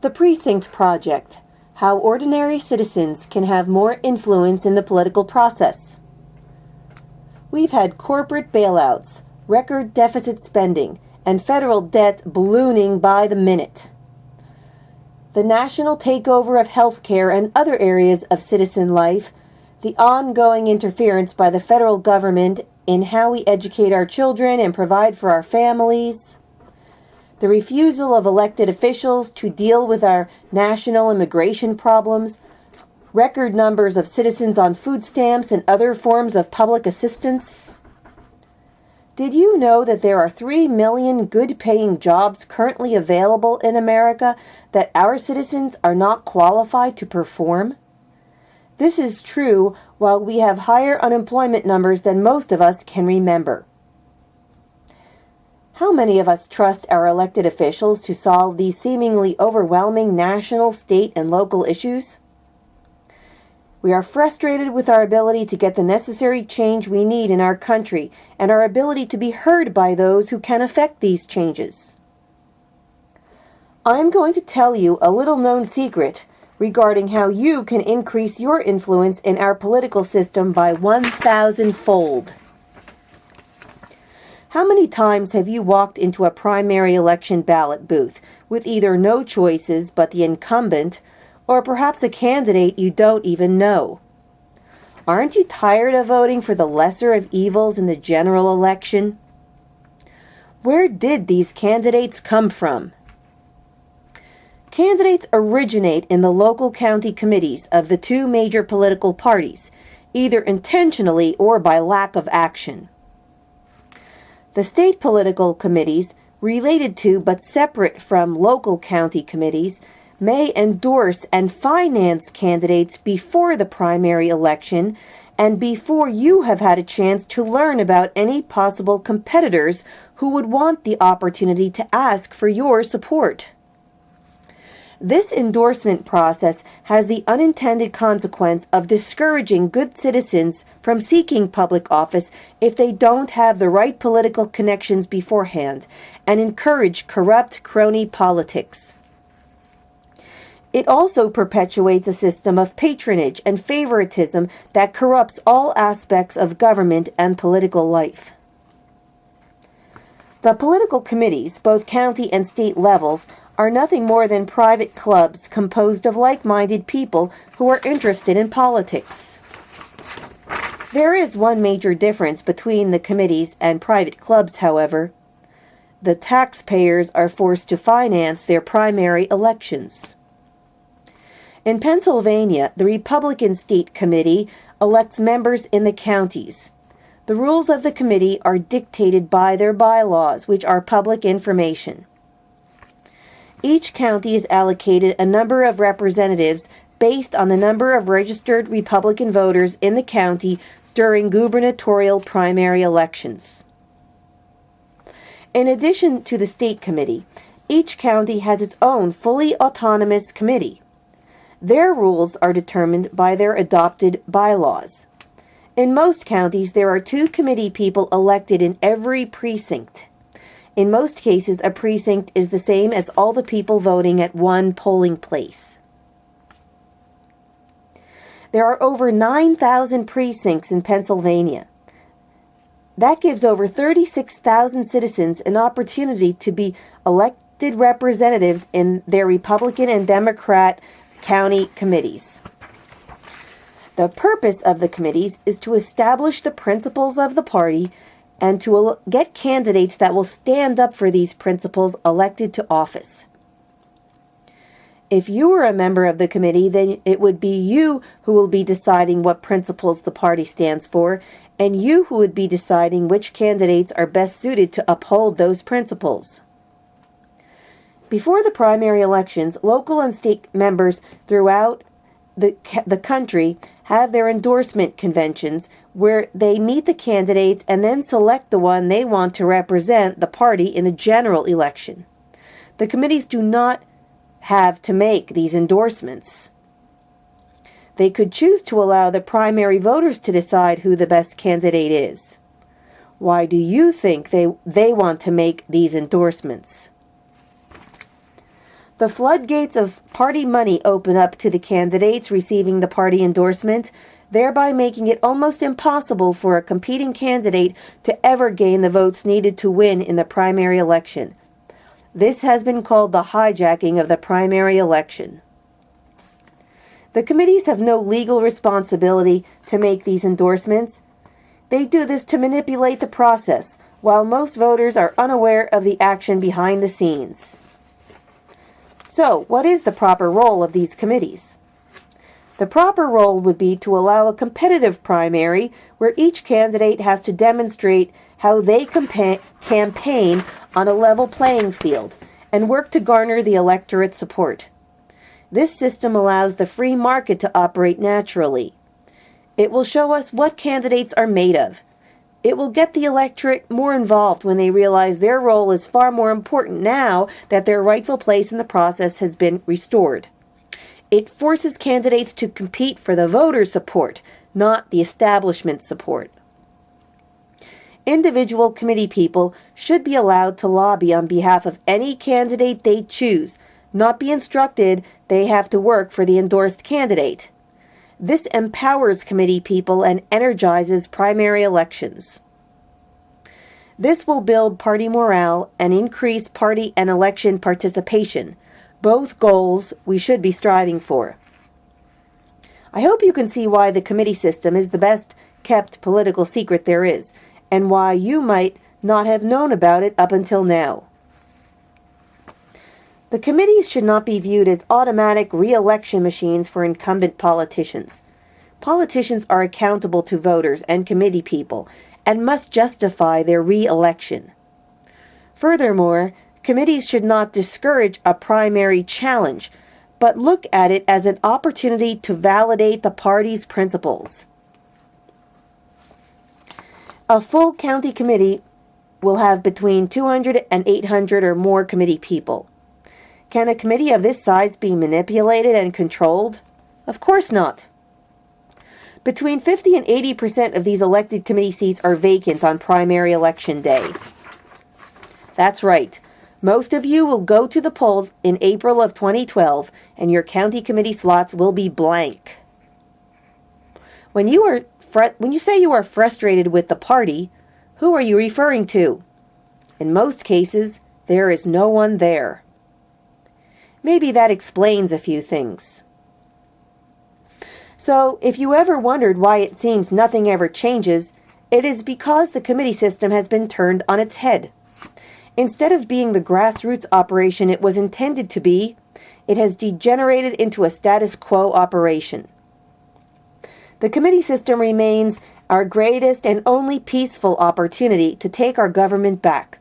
The Precinct Project: How Ordinary Citizens Can Have More Influence in the Political Process. We've had corporate bailouts, record deficit spending, and federal debt ballooning by the minute. The national takeover of healthcare and other areas of citizen life, the ongoing interference by the federal government in how we educate our children and provide for our families, the refusal of elected officials to deal with our national immigration problems, record numbers of citizens on food stamps and other forms of public assistance. Did you know that there are 3 million good-paying jobs currently available in America that our citizens are not qualified to perform? This is true while we have higher unemployment numbers than most of us can remember. How many of us trust our elected officials to solve these seemingly overwhelming national, state, and local issues? We are frustrated with our ability to get the necessary change we need in our country and our ability to be heard by those who can affect these changes. I'm going to tell you a little-known secret regarding how you can increase your influence in our political system by 1,000-fold. How many times have you walked into a primary election ballot booth with either no choices but the incumbent, or perhaps a candidate you don't even know? Aren't you tired of voting for the lesser of evils in the general election? Where did these candidates come from? Candidates originate in the local county committees of the two major political parties, either intentionally or by lack of action. The state political committees, related to but separate from local county committees, may endorse and finance candidates before the primary election and before you have had a chance to learn about any possible competitors who would want the opportunity to ask for your support. This endorsement process has the unintended consequence of discouraging good citizens from seeking public office if they don't have the right political connections beforehand, and encourage corrupt crony politics. It also perpetuates a system of patronage and favoritism that corrupts all aspects of government and political life. The political committees, both county and state levels, are nothing more than private clubs composed of like-minded people who are interested in politics. There is one major difference between the committees and private clubs, however. The taxpayers are forced to finance their primary elections. In Pennsylvania, the Republican State Committee elects members in the counties. The rules of the committee are dictated by their bylaws, which are public information. Each county is allocated a number of representatives based on the number of registered Republican voters in the county during gubernatorial primary elections. In addition to the state committee, each county has its own fully autonomous committee. Their rules are determined by their adopted bylaws. In most counties, there are 2 committee people elected in every precinct. In most cases, a precinct is the same as all the people voting at one polling place. There are over 9,000 precincts in Pennsylvania. That gives over 36,000 citizens an opportunity to be elected representatives in their Republican and Democrat county committees. The purpose of the committees is to establish the principles of the party and to get candidates that will stand up for these principles elected to office. If you were a member of the committee, then it would be you who will be deciding what principles the party stands for, and you who would be deciding which candidates are best suited to uphold those principles. Before the primary elections, local and state members throughout the country have their endorsement conventions where they meet the candidates and then select the one they want to represent the party in the general election. The committees do not have to make these endorsements. They could choose to allow the primary voters to decide who the best candidate is. Why do you think they want to make these endorsements? The floodgates of party money open up to the candidates receiving the party endorsement, thereby making it almost impossible for a competing candidate to ever gain the votes needed to win in the primary election. This has been called the hijacking of the primary election. The committees have no legal responsibility to make these endorsements. They do this to manipulate the process, while most voters are unaware of the action behind the scenes. So, what is the proper role of these committees? The proper role would be to allow a competitive primary where each candidate has to demonstrate how they campaign on a level playing field and work to garner the electorate's support. This system allows the free market to operate naturally. It will show us what candidates are made of. It will get the electorate more involved when they realize their role is far more important now that their rightful place in the process has been restored. It forces candidates to compete for the voter support, not the establishment support. Individual committee people should be allowed to lobby on behalf of any candidate they choose, not be instructed they have to work for the endorsed candidate. This empowers committee people and energizes primary elections. This will build party morale and increase party and election participation, both goals we should be striving for. I hope you can see why the committee system is the best kept political secret there is, and why you might not have known about it up until now. The committees should not be viewed as automatic re-election machines for incumbent politicians. Politicians are accountable to voters and committee people and must justify their re-election. Furthermore, committees should not discourage a primary challenge, but look at it as an opportunity to validate the party's principles. A full county committee will have between 200 and 800 or more committee people. Can a committee of this size be manipulated and controlled? Of course not. Between 50 and 80% of these elected committee seats are vacant on primary election day. That's right. Most of you will go to the polls in April of 2012, and your county committee slots will be blank. When you say you are frustrated with the party, who are you referring to? In most cases, there is no one there. Maybe that explains a few things. So, if you ever wondered why it seems nothing ever changes, it is because the committee system has been turned on its head. Instead of being the grassroots operation it was intended to be, it has degenerated into a status quo operation. The committee system remains our greatest and only peaceful opportunity to take our government back,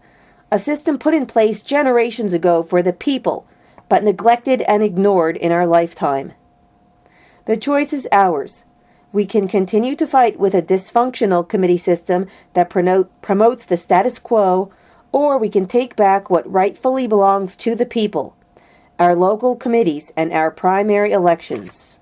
a system put in place generations ago for the people, but neglected and ignored in our lifetime. The choice is ours. We can continue to fight with a dysfunctional committee system that promotes the status quo, or we can take back what rightfully belongs to the people, our local committees and our primary elections.